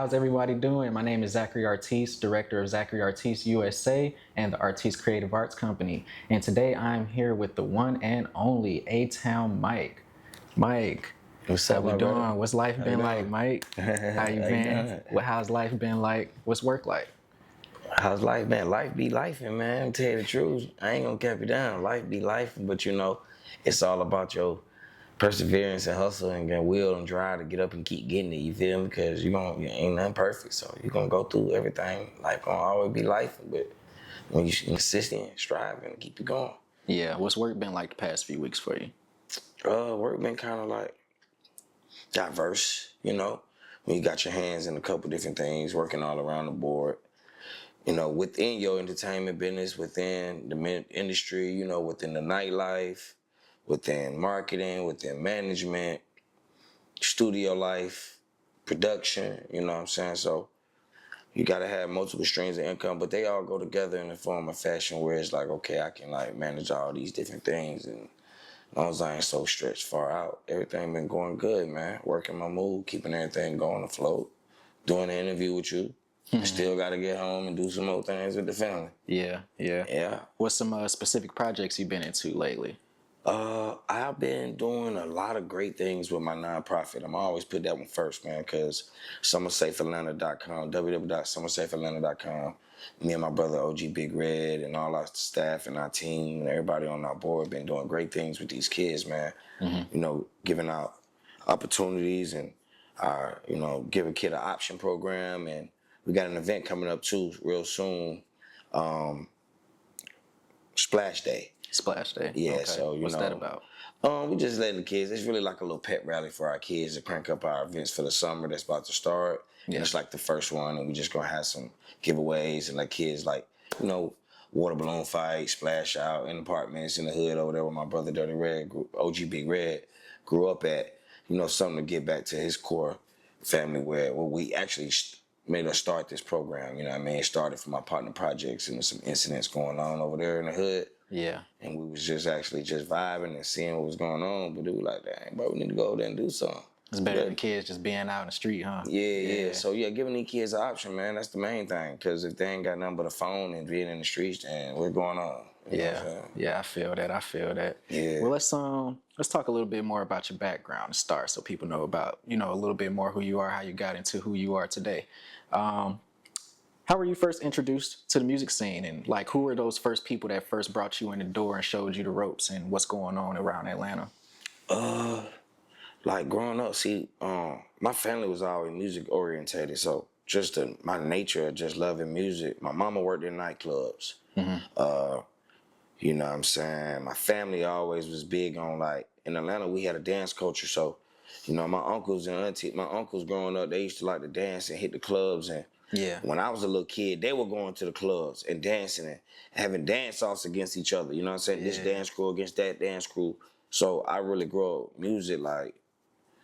how's everybody doing? My name is Zachary Artiste, director of Zachary Artiste USA and the Artiste Creative Arts Company. And today I'm here with the one and only A-Town Mike. Mike, What's how up, we my doing? brother? What's life How been you like, doing? Mike? How you How you been? doing? How's life been like? What's work like? How's life, man? Life be lifing, man. Tell you the truth, I ain't gonna cap you down. Life be lifing, but it's all about your perseverance and hustle and will and drive to get up and keep getting it. You feel me? Because you ain't nothing perfect, so you're gonna go through everything. Life gonna always be life, but when you consistent, striving, keep it going. Yeah, what's work been like the past few weeks for you? Work been kind of like diverse, when you got your hands in a couple different things, working all around the board. Within your entertainment business, within the industry, within the nightlife, within marketing, within management, studio life, production, you know what I'm saying? So you got to have multiple streams of income, but they all go together in the form of fashion where it's like, okay, I can like manage all these different things. And as long as I ain't so stretched far out, everything been going good, man. Working my move, keeping everything going afloat, doing an interview with you. I still got to get home and do some more things with the family. Yeah. Yeah. What's some specific projects you've been into lately? I've been doing a lot of great things with my nonprofit. I'm always put that one first, man, because SummerSafeAtlanta.com, www.summersafeatlanta.com. Me and my brother OG Big Red and all our staff and our team and everybody on our board been doing great things with these kids, man. Giving out opportunities and give a kid an option program, and we got an event coming up too real soon. Splash Day. Splash Day. Yeah, Okay. so What's that about? we just letting the kids. It's really like a little pep rally for our kids to crank up our events for the summer that's about to start. Yeah. And it's like the first one, and we just gonna have some giveaways and like kids water balloon fight, splash out in apartments in the hood over there where my brother Dirty Red, OG Big Red, grew up at. Something to get back to his core family where we actually made us start this program. You know what I mean? It started from my partner projects and some incidents going on over there in the hood. Yeah. And we was just vibing and seeing what was going on. But it was like, dang, bro, we need to go over there and do something. It's better than kids just being out in the street, huh? Yeah. So, giving these kids an option, man, that's the main thing. Because if they ain't got nothing but a phone and being in the streets, then what's going on? Yeah, I feel that. Yeah. Well, let's talk a little bit more about your background to start, so people know about a little bit more who you are, how you got into who you are today. How were you first introduced to the music scene, and like who were those first people that first brought you in the door and showed you the ropes and what's going on around Atlanta? Like growing up, my family was always music orientated, so just my nature of just loving music. My mama worked in nightclubs. You know what I'm saying? My family always was big on, like, in Atlanta, we had a dance culture. So, my uncles and aunties, my uncles growing up, they used to like to dance and hit the clubs. And when I was a little kid, they were going to the clubs and dancing and having dance-offs against each other. You know what I'm saying? Yeah. This dance crew against that dance crew. So I really grew up music, like,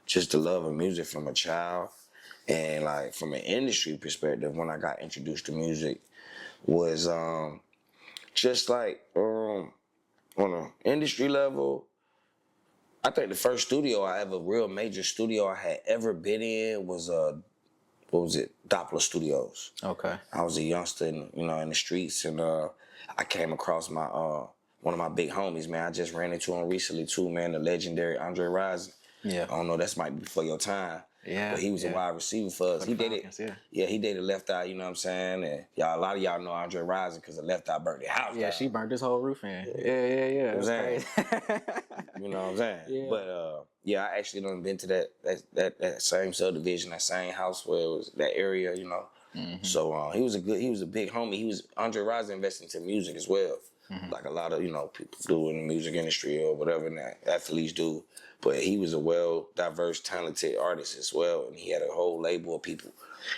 just the love of music from a child. And, like, from an industry perspective, when I got introduced to music, was just like on an industry level, I think the first real major studio I had ever been in was Doppler Studios. Okay. I was a youngster, in the streets, and I came across my one of my big homies, man. I just ran into him recently too, man. The legendary Andre Rising. Yeah. I don't know, that's might be before your time. Yeah. But he was a wide receiver for us. He Falcons, did it. He did it left eye, you know what I'm saying? And a lot of y'all know Andre Rising because the left eye burnt their house down. She burnt this whole roof in. Yeah. You know what I'm saying? Crazy. You know what I'm saying? Yeah. But I actually done been to that same subdivision, that same house where it was that area, So he was a big homie. Andre Rising invested into music as well. Like a lot of, people do in the music industry or whatever athletes do. But he was a diverse, talented artist as well. And he had a whole label of people.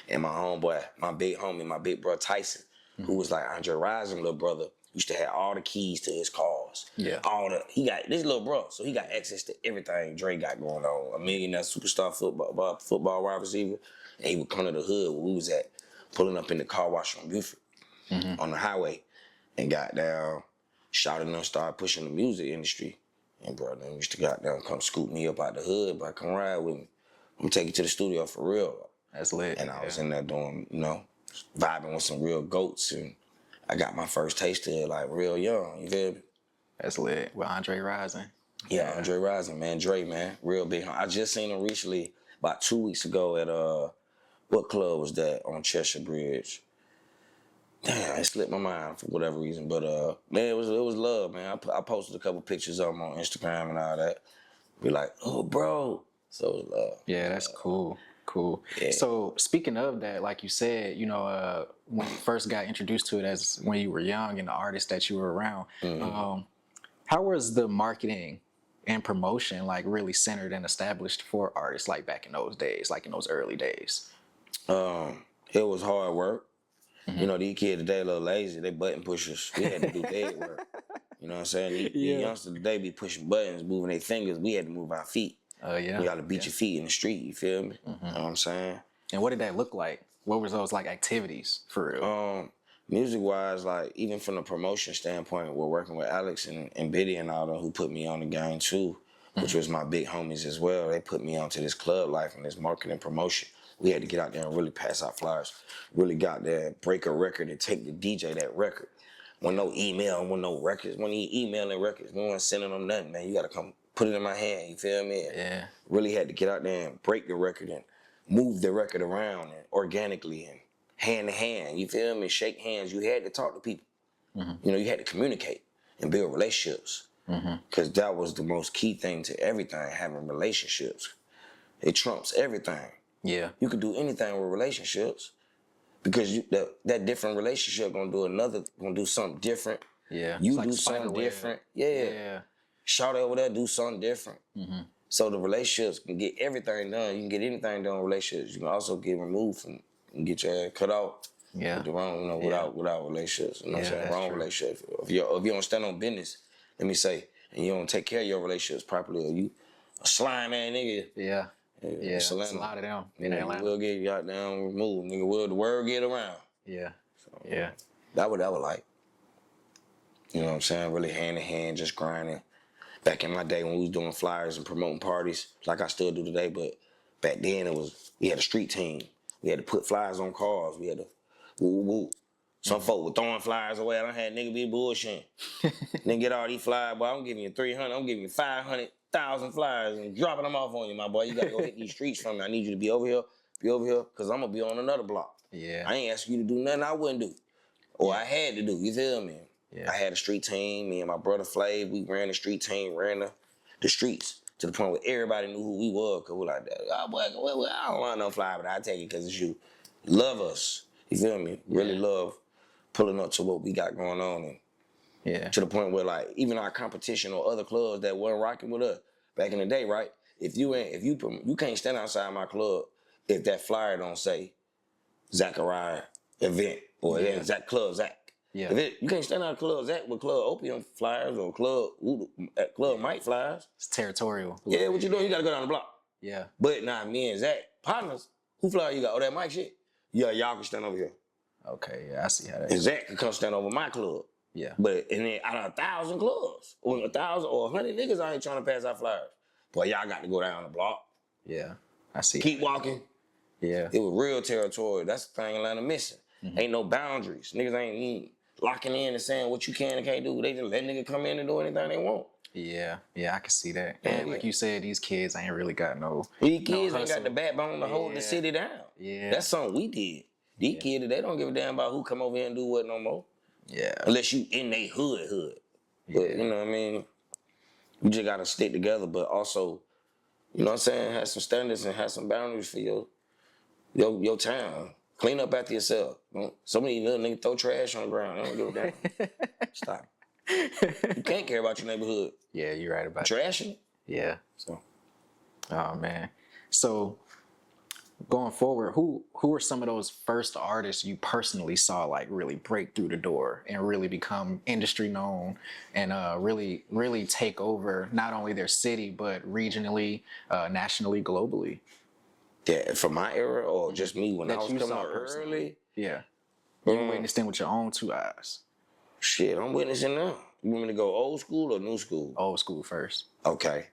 And my homeboy, my big homie, my big brother Tyson, who was like Andre Rising little brother, used to have all the keys to his cars. Yeah. He got this little bro, so he got access to everything Dre got going on. A millionaire superstar football wide receiver. And he would come to the hood where we was at, pulling up in the car wash on Buford on the highway, and got down, shouting and started pushing the music industry. And bro, used to come scoop me up out the hood, but come ride with me. I'm gonna take you to the studio for real. That's lit. And I was Yeah. in there doing, vibing with some real goats, and I got my first taste of it like real young. You feel me? That's lit. With Andre Rising. Yeah, Andre Rising, man, Dre, man, real big. I just seen him recently about 2 weeks ago at what club was that on Cheshire Bridge? Damn, it slipped my mind for whatever reason, but man, it was love, man. I posted a couple pictures of him on Instagram and all that. Be like, oh, bro, so it was love. Yeah, that's cool. Cool. Yeah. So speaking of that, like you said, when you first got introduced to it as when you were young and the artists that you were around, how was the marketing and promotion like really centered and established for artists like back in those days, like in those early days? It was hard work. These kids today a little lazy. They button pushers. We had to do bed work. You know what I'm saying? These youngsters today be pushing buttons, moving their fingers. We had to move our feet. Yeah. You got to beat your feet in the street. You feel me? You know what I'm saying? And what did that look like? What was those like activities for real? Music wise, like even from the promotion standpoint, we're working with Alex and Biddy and all them who put me on the game too, which was my big homies as well. They put me onto this club life and this marketing promotion. We had to get out there and really pass out flyers, really got there and break a record and take the DJ that record. When no email, when no records, when you emailing records, we weren't sending them nothing, man. You got to come put it in my hand, you feel me? Yeah. Really had to get out there and break the record and move the record around and organically and hand to hand, you feel me? Shake hands. You had to talk to people. You had to communicate and build relationships. Because that was the most key thing to everything, having relationships. It trumps everything. Yeah. You could do anything with relationships because that different relationship gonna do something different. Yeah. You It's do like something spider different. web. Yeah. Yeah. Shout over there, do something different. So the relationships can get everything done. You can get anything done in relationships. You can also get removed from and get your ass cut out. Yeah. With the wrong, without relationships. You know what I'm saying? that's Wrong true. relationships. If you don't stand on business, let me say, and you don't take care of your relationships properly, or you a slime ass nigga. Yeah. Yeah. It's a Atlanta. lot of them in You Atlanta. will get goddamn removed, nigga. Will the word get around? Yeah. Yeah. That what like. You know what I'm saying? Really hand in hand, just grinding. Back in my day when we was doing flyers and promoting parties, like I still do today, but back then we had a street team. We had to put flyers on cars. We had to woo woo. Some folk were throwing flyers away. I done had nigga be bullshitting. Then get all these flyers, boy. I'm giving you 300. I'm giving you 500,000 flyers and dropping them off on you, my boy. You gotta go hit these streets for me. I need you to be over here, because I'm gonna be on another block. Yeah. I ain't asking you to do nothing I wouldn't do. Or I had to do, you feel me? Yeah. I had a street team, me and my brother Flav, we ran the street team, ran the streets to the point where everybody knew who we were, because we're like, oh, boy, I don't want no flyer, but I take it because it's you. Love us, you feel me? Really love pulling up to what we got going on, and Yeah. to the point where like even our competition or other clubs that weren't rocking with us back in the day, right? You can't stand outside my club if that flyer don't say Zachariah event or Zach Club Zach. Yeah. You can't stand out Club Zach with Club Opium flyers or Club Mike flyers. It's territorial. Yeah, what you doing? You gotta go down the block. Yeah. But nah, me and Zach partners. Who flyer you got? Oh, that Mike shit. Yeah, y'all can stand over here. Okay. Yeah. I see how that And is. Zach can come stand over my club. Yeah. But and then out of 1,000 clubs, or 1,000 or 100 niggas out here trying to pass out flyers. Boy, y'all got to go down the block. Yeah. I see. Keep walking. Yeah. It was real territory. That's the thing Atlanta missing. Ain't no boundaries. Niggas ain't locking in and saying what you can and can't do. They just let niggas come in and do anything they want. Yeah. Yeah. I can see that. And like you said, these kids ain't really got no. These kids no ain't got hustle. the backbone to hold the city down. Yeah. That's something we did. These kids, they don't give a damn about who come over here and do what no more. Yeah. Unless you in they hood. But you know what I mean? We just gotta stick together, but also, you know what I'm saying, have some standards and have some boundaries for your town. Clean up after yourself. Some of these little niggas throw trash on the ground. They don't give a damn. Stop. You can't care about your neighborhood. Yeah, you're right about that. Trashing. Yeah. So Oh man. So going forward, who are some of those first artists you personally saw like really break through the door and really become industry known and really take over not only their city but regionally, nationally, globally? yeah, from my era or just me when I That was you coming saw up personally. early. Yeah. You witnessed them with your own two eyes. Shit, I'm witnessing now. You want me to go old school or new school? Old school first. Okay.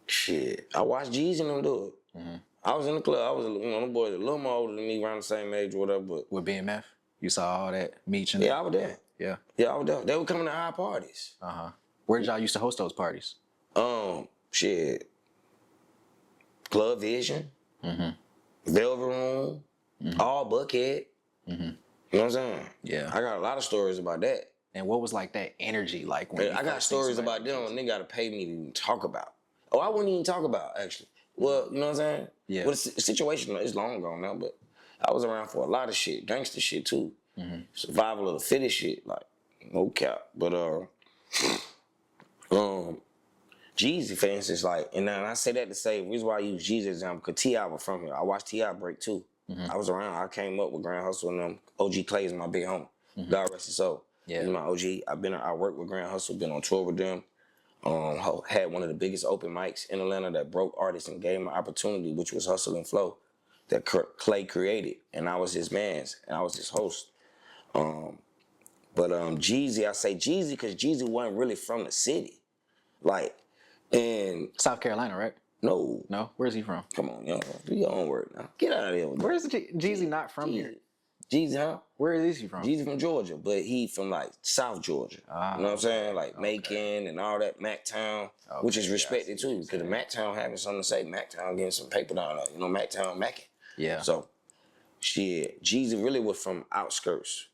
Shit, I watched G's and them do it. I was in the club. I was, them boys a little more older than me, around the same age or whatever. But With BMF, you saw all that Meech and yeah, I was there. Yeah. Yeah, I was there. They were coming to our parties. Where did y'all used to host those parties? Shit. Club Vision, Velvet Room, all Buckhead. You know what I'm saying? Yeah. I got a lot of stories about that. And what was like that energy like when I got stories about them they got to pay me to even talk about. Oh, I wouldn't even talk about, actually. Well, you know what I'm saying? Yeah. Well, the situation is long gone now, but I was around for a lot of shit, gangster shit too. Survival of the fittest shit, like, no cap. But, Jeezy, for instance, like, and I say that to say, the reason why I use Jeezy as an example, because T.I. was from here. I watched T.I. break too. I was around. I came up with Grand Hustle and them. OG Clay is my big homie. God rest his soul. Yeah. He's my OG. I worked with Grand Hustle, been on tour with them. Had one of the biggest open mics in Atlanta that broke artists and gave him an opportunity, which was Hustle and Flow, that Clay created. And I was his man's, and I was his host. But Jeezy, I say Jeezy because Jeezy wasn't really from the city. Like, and South Carolina, right? no. No? Where's he from? Come on, yo. Do your own work now. Get out of here with that. Where's Jeezy not from here? Jeezy, huh? Where is he from? Jeezy from Georgia, but he from like South Georgia. You know what I'm saying? Like Macon and all that, Mactown, which is respected too. Because the Mactown having something to say, Mactown getting some paper down there. You know, Mactown Mackin. Yeah. So, shit, Jeezy really was from outskirts.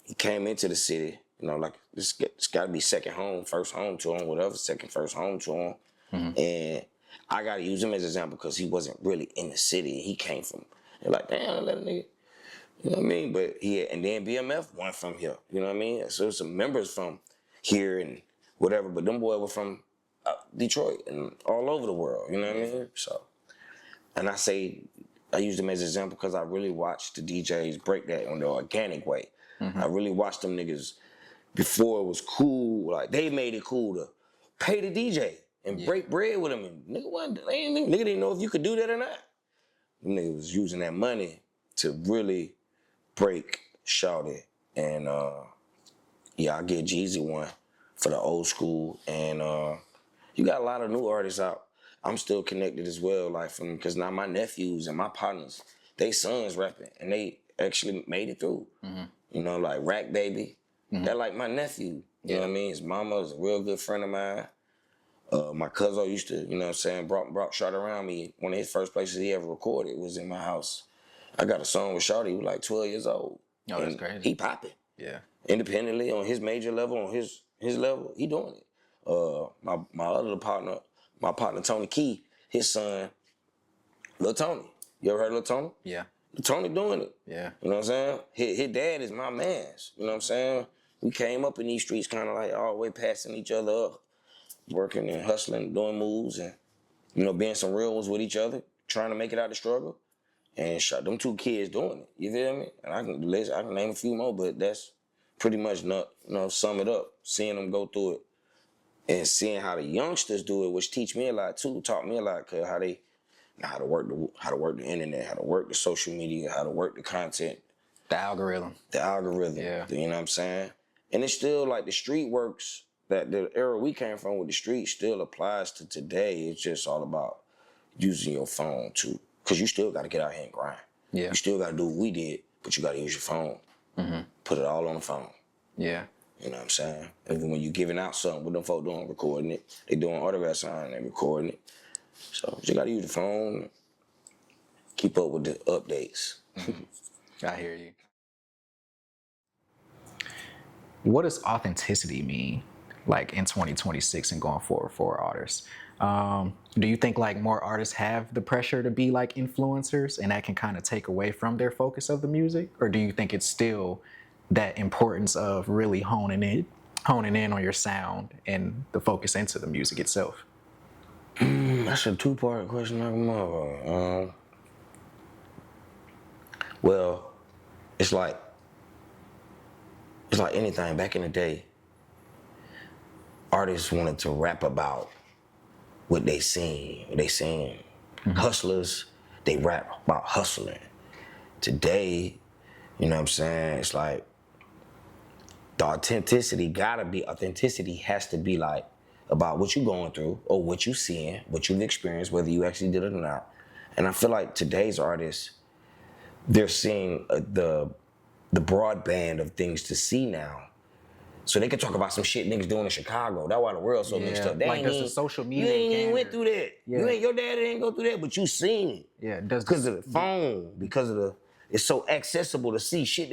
He came into the city, you know, like it's got to be second home, first home to him, whatever, first home to him. And I got to use him as an example because he wasn't really in the city. He came from, they're like, damn, let a nigga. You know what I mean? But and then BMF went from here. You know what I mean? So some members from here and whatever, but them boys were from Detroit and all over the world. You know what I mean? So, and I use them as an example because I really watched the DJs break that in the organic way. I really watched them niggas before it was cool. Like they made it cool to pay the DJ and break bread with him. And nigga didn't know if you could do that or not. Them niggas was using that money to really break Shawty. And I get Jeezy one for the old school. And you got a lot of new artists out. I'm still connected as well, like because now my nephews and my partners, they sons rapping and they actually made it through. You know, like Rack Baby. That like my nephew. You know what I mean? His mama is a real good friend of mine. My cousin used to, you know what I'm saying, brought Shawty around me. One of his first places he ever recorded was in my house. I got a song with Shawty, he was like 12 years old. Oh, that's crazy. He popping. Yeah. Independently, on his major level, on his level, he doing it. My other partner, Tony Key, his son, Lil Tony. You ever heard of Lil Tony? Yeah. Lil Tony doing it. Yeah. You know what I'm saying? His dad is my man's. You know what I'm saying? We came up in these streets kind of like all the way passing each other up, working and hustling, doing moves and, you know, being some real ones with each other, trying to make it out the struggle. And them two kids doing it. You feel me? And I can name a few more, but that's pretty much not, you know, sum it up. Seeing them go through it and seeing how the youngsters do it, which teach me a lot too, taught me a lot, cause how they know how to work the internet, how to work the social media, how to work the content. The algorithm. Yeah. You know what I'm saying? And it's still like the street works, that the era we came from with the street still applies to today. It's just all about using your phone too. Because you still got to get out here and grind. Yeah. You still got to do what we did, but you got to use your phone. Put it all on the phone. Yeah. You know what I'm saying? Even when you giving out something, what them folk doing, recording it. They doing autograph signing, they recording it. So you got to use the phone, keep up with the updates. I hear you. What does authenticity mean, like in 2026 and going forward for artists? Do you think like more artists have the pressure to be like influencers and that can kind of take away from their focus of the music? Or do you think it's still that importance of really honing in on your sound and the focus into the music itself? That's a two-part question like a motherfucker. Well, it's like anything. Back in the day, artists wanted to rap about what they seen. Hustlers, they rap about hustling. Today, you know what I'm saying, it's like the authenticity has to be like about what you going through or what you seeing, what you've experienced, whether you actually did it or not. And I feel like today's artists, they're seeing the broadband of things to see now. So they can talk about some shit niggas doing in Chicago. That's why the world so mixed up. They like ain't does even, the social media you ain't even gander- went through that. Yeah. You ain't, your daddy ain't go through that, but you seen it. Yeah, does Because of the phone, because of the, it's so accessible to see shit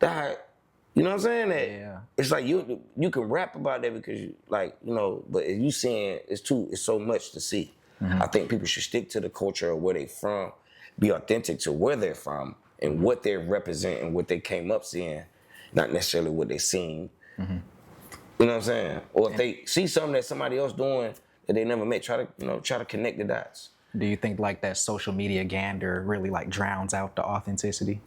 that, you know what I'm saying? That Yeah. it's like you can rap about that because you like, you know, but if you saying it's so much to see. I think people should stick to the culture of where they from, be authentic to where they're from and what they represent and what they came up seeing, not necessarily what they seen. You know what I'm saying? Or if they see something that somebody else doing that they never met, try to connect the dots. Do you think like that social media gander really like drowns out the authenticity?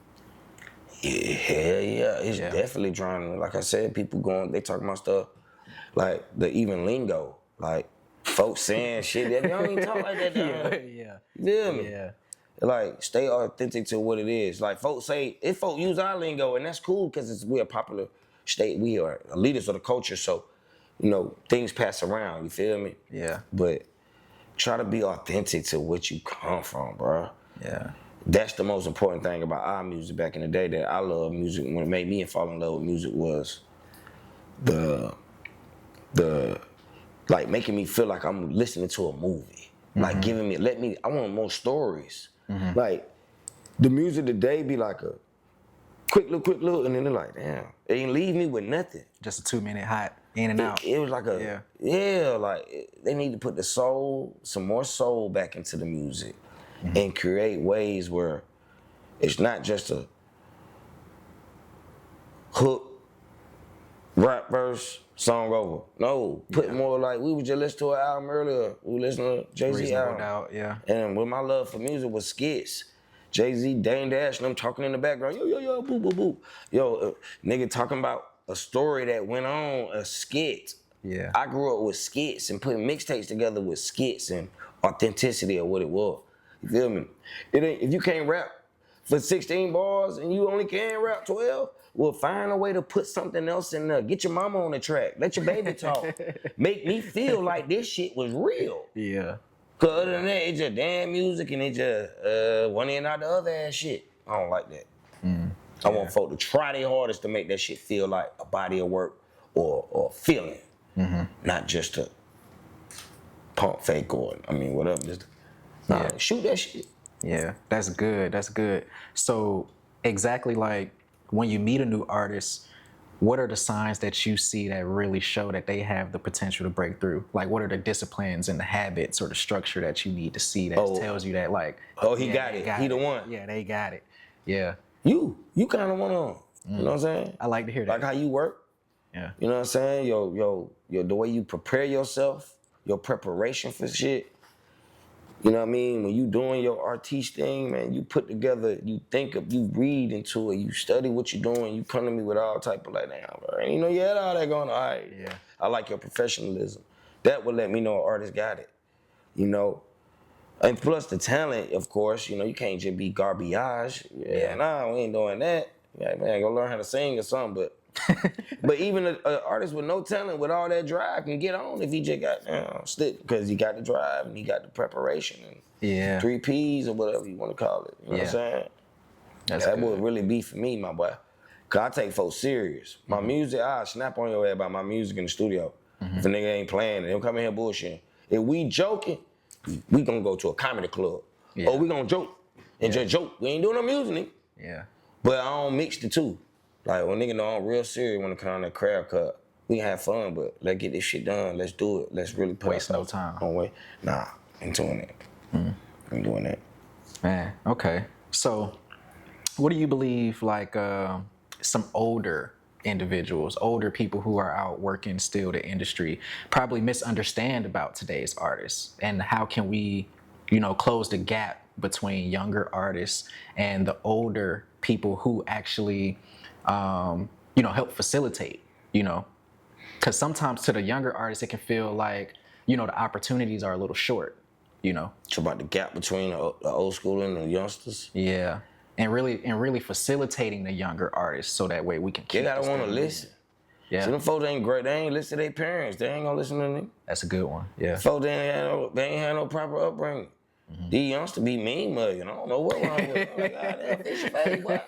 Yeah, hell yeah, it's definitely drowning. Like I said, people they talking about stuff like the even lingo, like folks saying shit that they don't even talk like that. Yeah. You feel me? Yeah. Like stay authentic to what it is. Like folks say, if folks use our lingo, and that's cool because we're a popular state, we are leaders of the culture, so you know things pass around. You feel me? Yeah. But try to be authentic to what you come from, bro. Yeah. That's the most important thing about our music back in the day that I love music. When it made me fall in love with music was the like making me feel like I'm listening to a movie. Like I want more stories. Like the music today be like a quick look, and then they're like, damn, they ain't leave me with nothing. Just a 2-minute hot in and out. It was like they need to put some more soul back into the music. And create ways where it's not just a hook, rap verse, song over. No, put more like we were just listening to an album earlier. We were listening to Jay-Z Reasonable album. doubt, yeah. And with my love for music was skits. Jay-Z, Dame Dash, and them talking in the background. Yo, boo, boo, boo. Yo, nigga talking about a story that went on, a skit. Yeah. I grew up with skits and putting mixtapes together with skits and authenticity of what it was. You feel me? If you can't rap for 16 bars and you only can rap 12, well, find a way to put something else in there. Get your mama on the track. Let your baby talk. Make me feel like this shit was real. Yeah. Cause other than that, it's just damn music and it just one end out the other ass shit. I don't like that. I want folk to try their hardest to make that shit feel like a body of work or a feeling, not just a pump fake or whatever. Just shoot that shit. Yeah, that's good. That's good. So exactly like when you meet a new artist, what are the signs that you see that really show that they have the potential to break through? Like what are the disciplines and the habits or the structure that you need to see that tells you that like, he got it. He the one. Yeah, they got it. Yeah. You kind of want to, you know what I'm saying? I like to hear that. Like how you work. Yeah. You know what I'm saying? Yo, the way you prepare yourself, your preparation for shit. You know what I mean? When you doing your artiste thing, man, you put together, you read into it, you study what you're doing, you come to me with all type of like, damn, bro, you know, you had all that going on. All right. Yeah. I like your professionalism. That would let me know an artist got it. You know? And plus the talent, of course, you know, you can't just be garbage. Yeah, nah, we ain't doing that. Yeah, man, go learn how to sing or something, but even an artist with no talent, with all that drive, can get on if he just got stick because he got the drive and he got the preparation and 3 Ps or whatever you want to call it. You know what I'm saying? That would really be for me, my boy. Cause I take folks serious. My music, I snap on your head about my music in the studio. If a nigga ain't playing, they'll come in here bullshitting. If we joking, we gonna go to a comedy club. Or we gonna joke and just joke. We ain't doing no music, nigga. Yeah. But I don't mix the two. Like when nigga know I'm real serious when it comes to crowd cut. We can have fun, but let's get this shit done. Let's do it. Let's really put Waste no time. Nah, ain't doing that. Ain't doing that. Man, okay. So what do you believe like some older individuals, older people who are out working still the industry probably misunderstand about today's artists, and how can we, close the gap between younger artists and the older people who actually, help facilitate, because sometimes to the younger artists, it can feel like, the opportunities are a little short, It's about the gap between the old school and the youngsters. Yeah. And really facilitating the younger artists so that way we can keep. They gotta want to listen. Yeah. So them folks ain't great. They ain't listen to their parents. They ain't gonna listen to them. That's a good one. Yeah. Folks they ain't had no proper upbringing. These youngsters be mean mugging. I don't know what wrong with them. I'm like, God damn, fix your face, boy.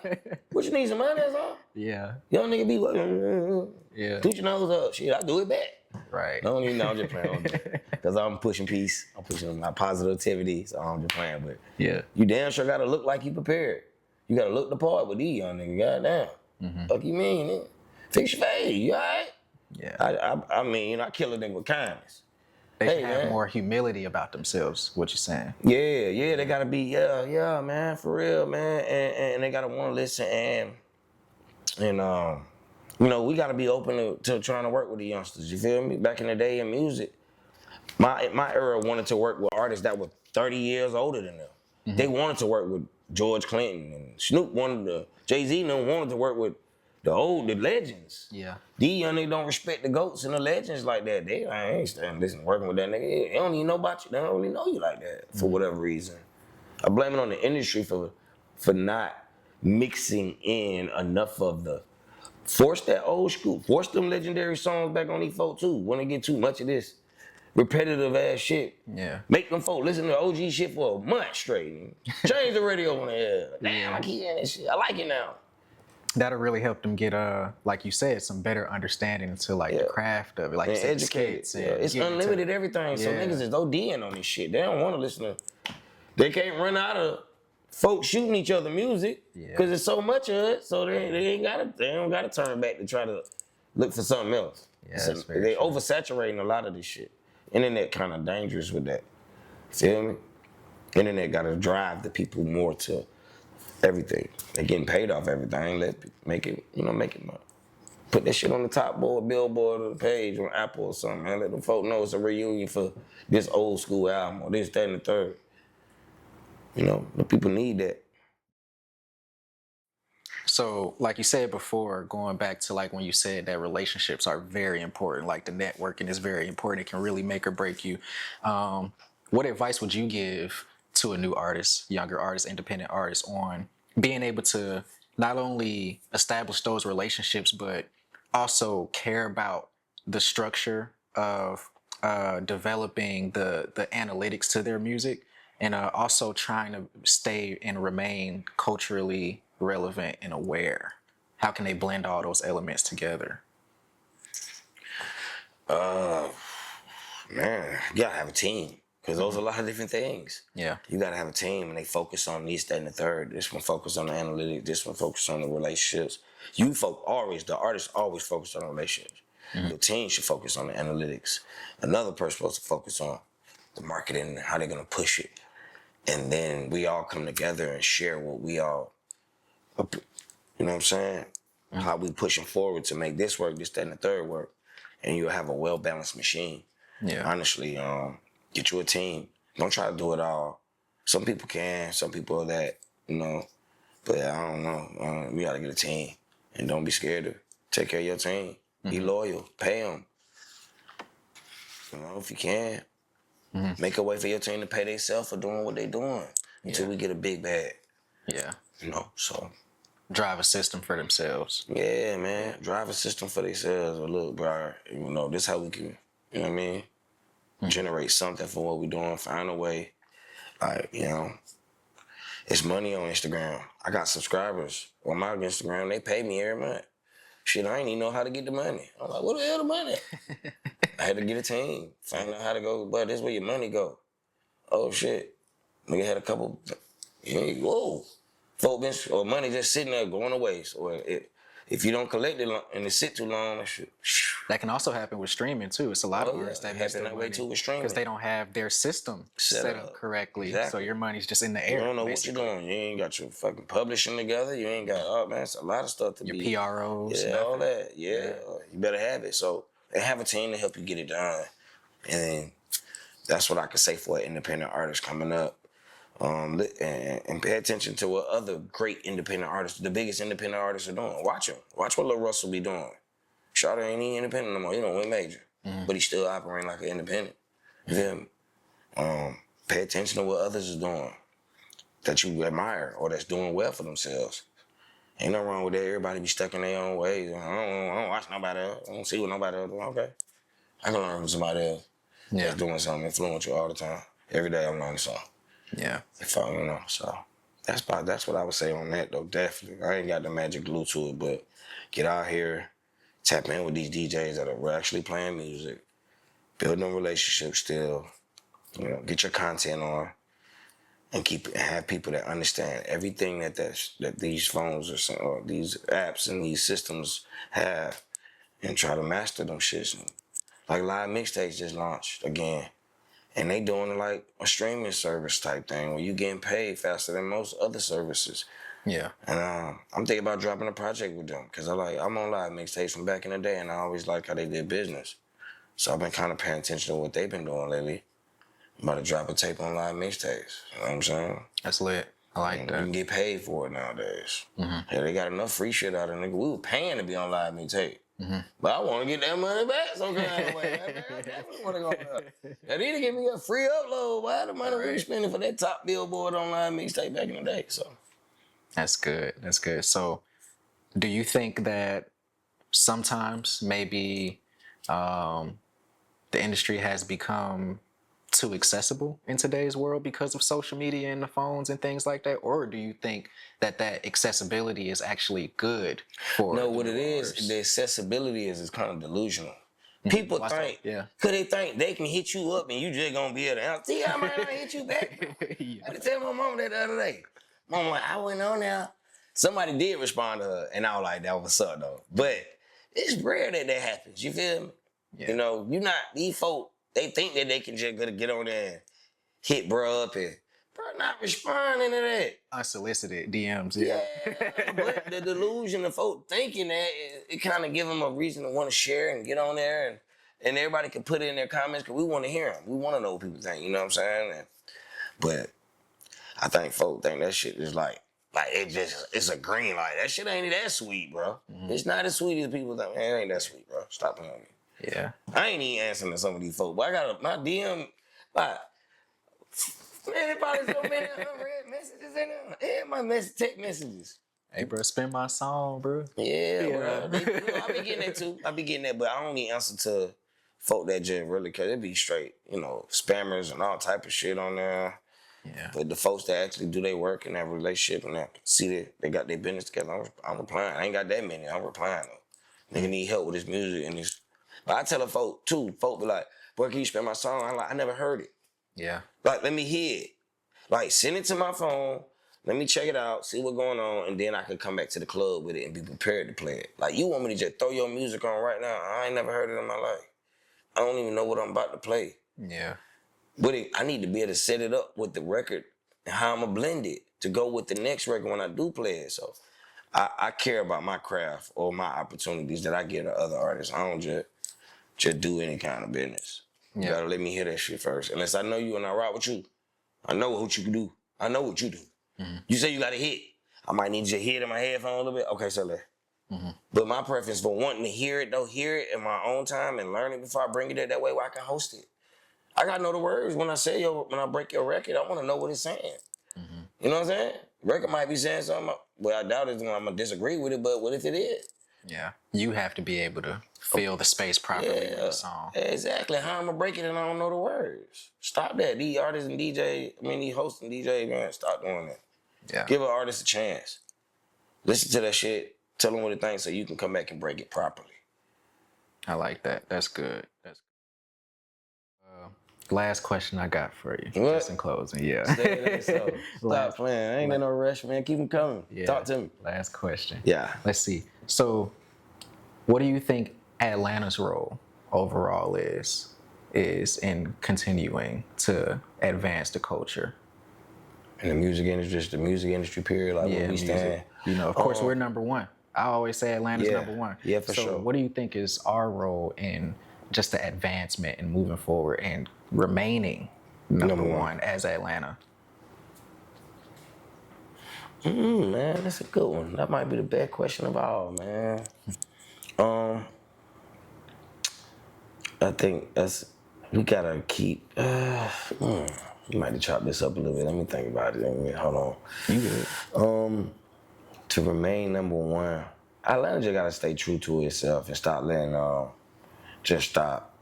What you need some money or something? Yeah. Young nigga be like, Yeah. put your nose up. Shit, I do it back. Right. I don't even know, I'm just playing because I'm pushing peace. I'm pushing my positivity, so I'm just playing. But Yeah. you damn sure gotta look like you prepared. You gotta look the part with these young niggas. Goddamn. Fuck you mean, nigga? Fix your face. You all right? Yeah. I mean, you know, I kill a nigga with kindness. They should Hey, have man. more humility about themselves, what you're saying. Yeah, they gotta be, yeah, man, for real, man. And they gotta wanna listen and you know, we gotta be open to trying to work with the youngsters. You feel me? Back in the day in music, my era wanted to work with artists that were 30 years older than them. They wanted to work with George Clinton and Snoop Jay-Z and them wanted to work with the legends. Yeah. These young niggas don't respect the GOATs and the legends like that. I ain't standing listen working with that nigga. They don't even know about you. They don't even know you like that for whatever reason. I blame it on the industry for not mixing in enough of the force that old school, force them legendary songs back on these folk too. When they get too much of this repetitive ass shit. Yeah. Make them folk listen to OG shit for a month straight. Change the radio on the air. Damn, I keep hearing this shit. I like it now. That'll really help them get like you said, some better understanding into like the craft of it, like you said, Educated. skits. It's unlimited everything. So niggas is ODing on this shit. They don't want to listen to. They can't run out of folks shooting each other music because there's so much of it. So they don't gotta turn back to try to look for something else. Yeah, So that's very they true. oversaturating a lot of this shit. Internet kind of dangerous with that. Feel me? Internet gotta drive the people more to everything. They getting paid off everything. Let people make it money. Put that shit on the top board, billboard, or the page on Apple or something, man. Let them folk know it's a reunion for this old school album or this, that, and the third. You know, the people need that. So, like you said before, going back to like when you said that relationships are very important, like the networking is very important. It can really make or break you. What advice would you give to a new artist, younger artist, independent artist on being able to not only establish those relationships, but also care about the structure of developing the analytics to their music and also trying to stay and remain culturally relevant and aware? How can they blend all those elements together? Man, you gotta have a team. Because those are a lot of different things. Yeah. You gotta have a team and they focus on this, that, and the third. This one focus on the analytics, this one focus on the relationships. The artist always focus on the relationships. Your team should focus on the analytics. Another person supposed to focus on the marketing and how they're gonna push it. And then we all come together and share what we all, you know what I'm saying? How we pushing forward to make this work, this, that, and the third work. And you'll have a well-balanced machine. Yeah. Honestly, get you a team. Don't try to do it all. Some people can, some people are that, you know. But I don't know. We gotta get a team. And don't be scared to take care of your team. Be loyal. Pay them. You know, if you can. Make a way for your team to pay themselves for doing what they're doing until we get a big bag. Yeah. You know, so. Drive a system for themselves. Yeah, man. Drive a system for themselves. Or look, bro, you know, this how we can, you know what I mean? Generate something for what we're doing. Find a way. Like, you know, it's money on Instagram. I got subscribers on my Instagram. They pay me every month. Shit, I ain't even know how to get the money. I'm like, what the hell the money? I had to get a team. Find out how to go, but this is where your money go. Oh, shit. Nigga had a couple, whoa. Folk been, or money just sitting there going to waste. Or if you don't collect it and it sit too long, that shit. That can also happen with streaming too. It's a lot of artists that miss happen their that way money too with streaming. because they don't have their system set up correctly. Exactly. So your money's just in the air. You don't know basically. what you're doing. You ain't got your fucking publishing together. You ain't got, oh man, it's a lot of stuff to Your be. PROs. Yeah, all that. Yeah. You better have it. So they have a team to help you get it done. And that's what I could say for an independent artist coming up. And pay attention to what other great independent artists, the biggest independent artists are doing. Watch them. Watch what Lil Russell be doing. Shawty ain't even independent no more. He don't win major. But he still operating like an independent. You feel me? Pay attention to what others are doing that you admire or that's doing well for themselves. Ain't nothing wrong with that. Everybody be stuck in their own ways. I don't watch nobody else. I don't see what nobody else doing. Okay. I can learn from somebody else that's doing something influential all the time. Every day I'm learning something. Yeah. So that's what I would say on that though. Definitely, I ain't got the magic glue to it, but get out here, tap in with these DJs that are actually playing music, build them relationships still. Get your content on, and have people that understand everything that these phones or these apps and these systems have, and try to master them shits. Like Live Mixtapes just launched again. And they doing like a streaming service type thing where you getting paid faster than most other services. Yeah. And I'm thinking about dropping a project with them because I'm on Live Mixtapes from back in the day, and I always like how they did business. So I've been kind of paying attention to what they've been doing lately. I'm about to drop a tape on Live Mixtapes. You know what I'm saying? That's lit. I like You that. can get paid for it nowadays. Yeah, they got enough free shit out of nigga. We were paying to be on Live Mixtape. But I want to get that money back some kind of way. I definitely want to go there. They need to give me a free upload. Why the money we spending for that top billboard on Live Mixtape back in the day? So That's good. That's good. So, do you think that sometimes maybe the industry has become too accessible in today's world because of social media and the phones and things like that? Or do you think that accessibility is actually good for no, the what new it is, artists? the accessibility is kind of delusional. People think, Yeah. cause they think they can hit you up and you just gonna be able to answer. See, I might not hit you back. Yeah. I had to tell my mama that the other day. Mama like, I went on there. Somebody did respond to her, and I was like, that was up though. But it's rare that happens. You feel me? Yeah. These folk, they think that they can just get on there and hit bro up and bro not responding to that. Unsolicited DMs. Yeah, but the delusion of folk thinking that it kind of give them a reason to want to share and get on there and everybody can put it in their comments because we want to hear them. We want to know what people think. You know what I'm saying? But I think folk think that shit is like it's a green light. That shit ain't that sweet, bro. It's not as sweet as people think. Man, it ain't that sweet, bro. Stop playing with me. Yeah. I ain't even answering to some of these folks, but I got my DM. Like, man, there probably so many unread messages in there. And my text messages. Hey, bro, spin my song, bro. Yeah, bro. I be getting that too. I be getting that, but I don't need answer to folk that just really, cause it be straight, spammers and all type of shit on there. Yeah. But the folks that actually do their work in that relationship and that see that they got their business together, I'm replying. I ain't got that many. I'm replying though. Nigga need help with his music and this. But I tell a folk too. Folk be like, "Boy, can you spin my song?" I'm like, "I never heard it. Yeah. Like, let me hear it. Like, send it to my phone. Let me check it out, see what's going on, and then I can come back to the club with it and be prepared to play it. Like, you want me to just throw your music on right now? I ain't never heard it in my life. I don't even know what I'm about to play. Yeah. But I need to be able to set it up with the record and how I'm going to blend it to go with the next record when I do play it. So I care about my craft or my opportunities that I get to other artists. I don't just do any kind of business. You Yeah. gotta let me hear that shit first. Unless I know you and I rock with you. I know what you can do. I know what you do. You say you got a hit. I might need you to hear it in my headphone a little bit. Okay, so let. But my preference for wanting to hear it, hear it in my own time and learn it before I bring it there. That way where I can host it. I gotta know the words when I break your record. I want to know what it's saying. You know what I'm saying? Record might be saying something. Well, I doubt it's I'm gonna disagree with it. But what if it is? Yeah. You have to be able to fill the space properly with the song. Exactly. How I'm gonna break it and I don't know the words. Stop that. These artists and these hosts and DJs, man, stop doing that. Yeah. Give an artist a chance. Listen to that shit. Tell them what it thinks so you can come back and break it properly. I like that. That's good. Last question I got for you, What? just in closing. Yeah. Stop playing. I ain't in no rush, man. Keep them coming. Yeah. Talk to me. Last question. Yeah. Let's see. So, what do you think Atlanta's role overall is in continuing to advance the culture? In the music industry, just the music industry period, like where we stand. Of course, we're number one. I always say Atlanta's number one. Yeah, for sure. So what do you think is our role in just the advancement and moving forward and remaining number one as Atlanta? Man, that's a good one. That might be the best question of all, man. I think we gotta keep. You might have chopped this up a little bit. Let me think about it. Hold on. You good? To remain number one, Atlanta just gotta stay true to itself and stop letting stop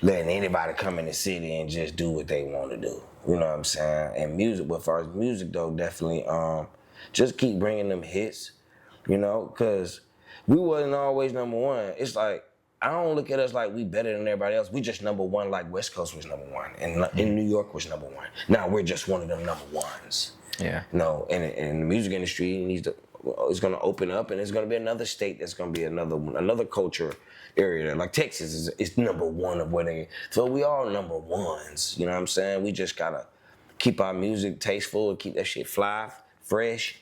letting anybody come in the city and just do what they want to do. You know what I'm saying? And music, but as far as music though, definitely just keep bringing them hits, you know, because we wasn't always number one. It's like, I don't look at us like we better than everybody else. We just number one like West Coast was number one and New York was number one. Now we're just one of them number ones. Yeah. No, and the music industry needs to, it's going to open up, and it's going to be another state that's going to be another culture area there. Like Texas is number one of where they, so we all number ones. You know what I'm saying? We just got to keep our music tasteful and keep that shit fly, fresh.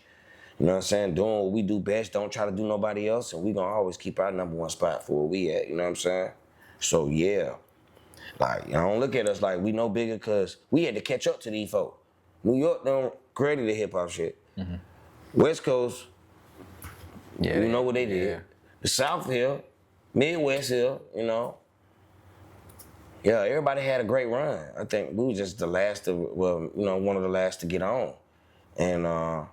You know what I'm saying? Doing what we do best. Don't try to do nobody else, and we going to always keep our number one spot for where we at. You know what I'm saying? So, yeah. Like, I don't look at us like we no bigger because we had to catch up to these folks. New York done created the hip-hop shit. Mm-hmm. West Coast, yeah, you know what they did. Yeah. The South here, Midwest here, you know. Yeah, everybody had a great run. I think we were just the last of, well, you know, one of the last to get on. And I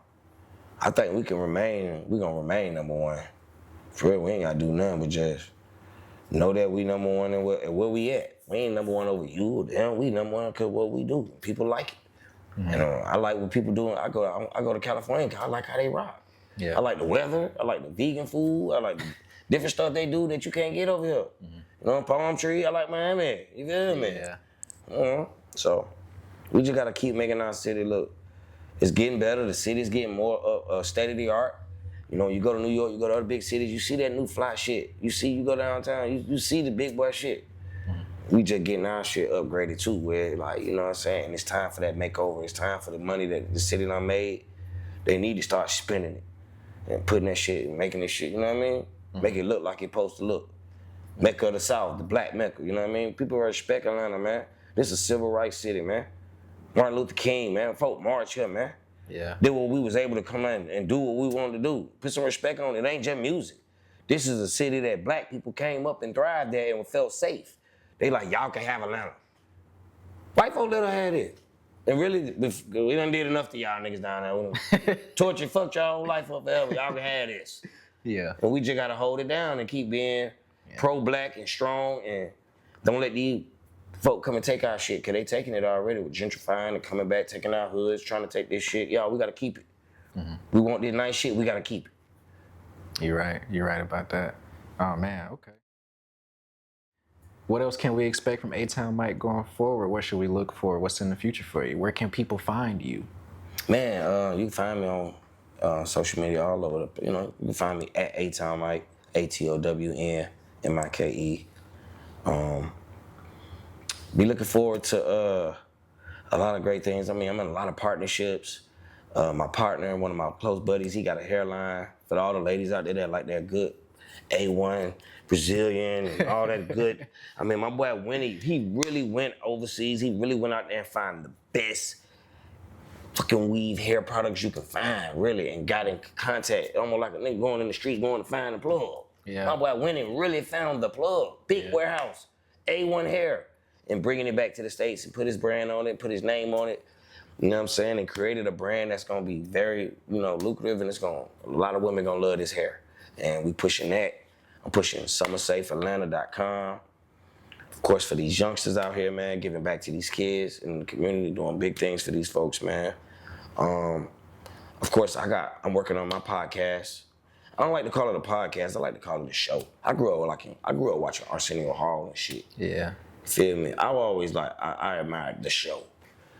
think we're gonna remain number one. For real, we ain't gotta do nothing but just know that we number one and where we at. We ain't number one over you or them. We number one because what we do. People like it. Mm-hmm. And I like what people do. I go to California because I like how they rock. Yeah. I like the weather. I like the vegan food. I like the different stuff they do that you can't get over here. Mm-hmm. You know, palm tree. I like Miami. You feel me? Yeah. So we just gotta keep making our city look. It's getting better. The city's getting more state of the art. You know, you go to New York, you go to other big cities, you see that new fly shit. You go downtown, you see the big boy shit. We just getting our shit upgraded too, where like, you know what I'm saying? It's time for that makeover. It's time for the money that the city done made. They need to start spending it and putting that shit and making this shit, you know what I mean? Mm-hmm. Make it look like it's supposed to look. Mecca of the South, the black Mecca, you know what I mean? People respect Atlanta, man. This is a civil rights city, man. Martin Luther King, man. Folk march here, man. Yeah. Did what we was able to come in and do what we wanted to do. Put some respect on it. It ain't just music. This is a city that black people came up and thrived there and felt safe. They like, y'all can have Atlanta. White folk let her have it. And really, we done did enough to y'all niggas down there. Torture, fucked y'all whole life up forever. Y'all can have this. Yeah. And we just gotta hold it down and keep being pro-black and strong, and don't let these folk come and take our shit, cause they taking it already with gentrifying and coming back, taking our hoods, trying to take this shit. Y'all, we gotta keep it. Mm-hmm. We want this nice shit, we gotta keep it. You're right about that. Oh man, okay. What else can we expect from A-Town Mike going forward? What should we look for? What's in the future for you? Where can people find you? Man, you can find me on social media all over. You know, you can find me at A-Town Mike, ATOWNMIKE. Be looking forward to a lot of great things. I mean, I'm in a lot of partnerships. My partner, one of my close buddies, he got a hairline. For all the ladies out there that like that good A1 Brazilian and all that good. I mean, my boy Winnie, he really went overseas. He really went out there and found the best fucking weave hair products you can find, really, and got in contact, almost like a nigga going in the street going to find the plug. Yeah. My boy Winnie really found the plug. Big warehouse, A1 hair, and bringing it back to the States and put his brand on it, put his name on it. You know what I'm saying? And created a brand that's gonna be very, you know, lucrative, and a lot of women gonna love this hair. And we pushing that. I'm pushing summersafeatlanta.com. Of course, for these youngsters out here, man, giving back to these kids in the community, doing big things for these folks, man. Of course, I'm working on my podcast. I don't like to call it a podcast. I like to call it a show. I grew up watching Arsenio Hall and shit. Yeah. Feel me? I always I admired the show.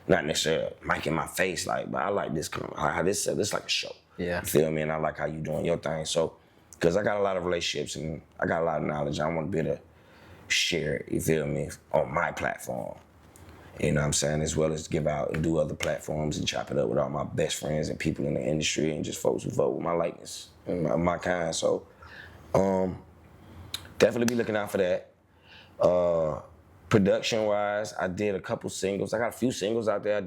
Not necessarily Mike in my face, but I like this like a show. Yeah. You feel me? And I like how you doing your thing. So, because I got a lot of relationships and I got a lot of knowledge, I want to be able to share it, you feel me, on my platform. You know what I'm saying? As well as give out and do other platforms and chop it up with all my best friends and people in the industry and just folks who vote with my likeness and my kind. So, definitely be looking out for that. Production-wise, I did a couple singles. I got a few singles out there. I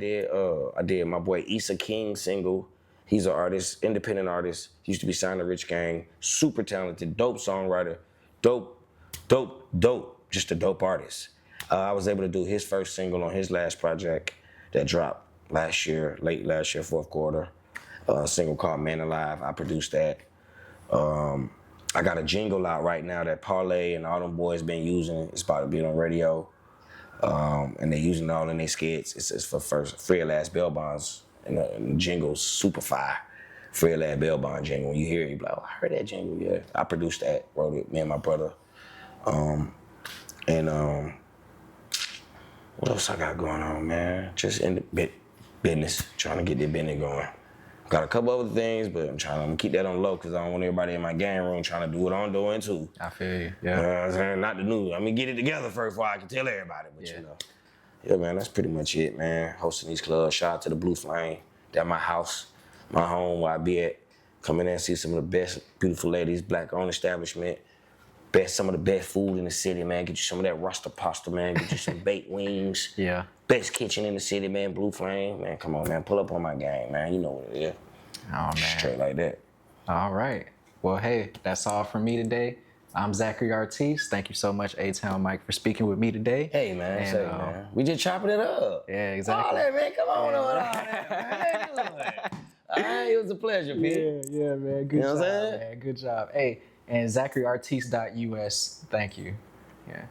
did my boy Issa King's single. He's an artist, independent artist. He used to be signed to Rich Gang. Super talented, dope songwriter. Dope. Just a dope artist. I was able to do his first single on his last project that dropped late last year, fourth quarter. A single called Man Alive. I produced that. I got a jingle out right now that Parlay and all them boys been using. It's about to be on radio. And they using it all in their skits. It's for first Fred Last Bell Bonds, and the jingle's super fire. Fred Last Bell Bond jingle. When you hear it, you be like, oh, I heard that jingle. Yeah, I produced that, wrote it, me and my brother. What else I got going on, man? Just in the business, trying to get the business going. Got a couple other things, but I'm trying to keep that on low because I don't want everybody in my game room trying to do what I'm doing too. I feel you. You know what I'm saying? Not the news. I mean, get it together first before I can tell everybody. But you know, yeah, man, that's pretty much it, man. Hosting these clubs. Shout out to the Blue Flame. That's my house, my home where I be at. Come in there and see some of the best, beautiful ladies, black-owned establishment. Some of the best food in the city, man. Get you some of that Rasta pasta, man. Get you some baked wings. Yeah. Best kitchen in the city, man. Blue Flame, man. Come on, man. Pull up on my game, man. You know what it is. Oh, man. Straight like that. All right. Well, hey, that's all from me today. I'm Zachary Artiste. Thank you so much, A-Town Mike, for speaking with me today. Hey, man. And, man. We just chopping it up. Yeah, exactly. All that, man. Come on over there, man. All right, it was a pleasure, man. Yeah, man. Good You know job, what I'm saying? man. Good job. Hey, and ZacharyArtiste.us. Thank you. Yeah.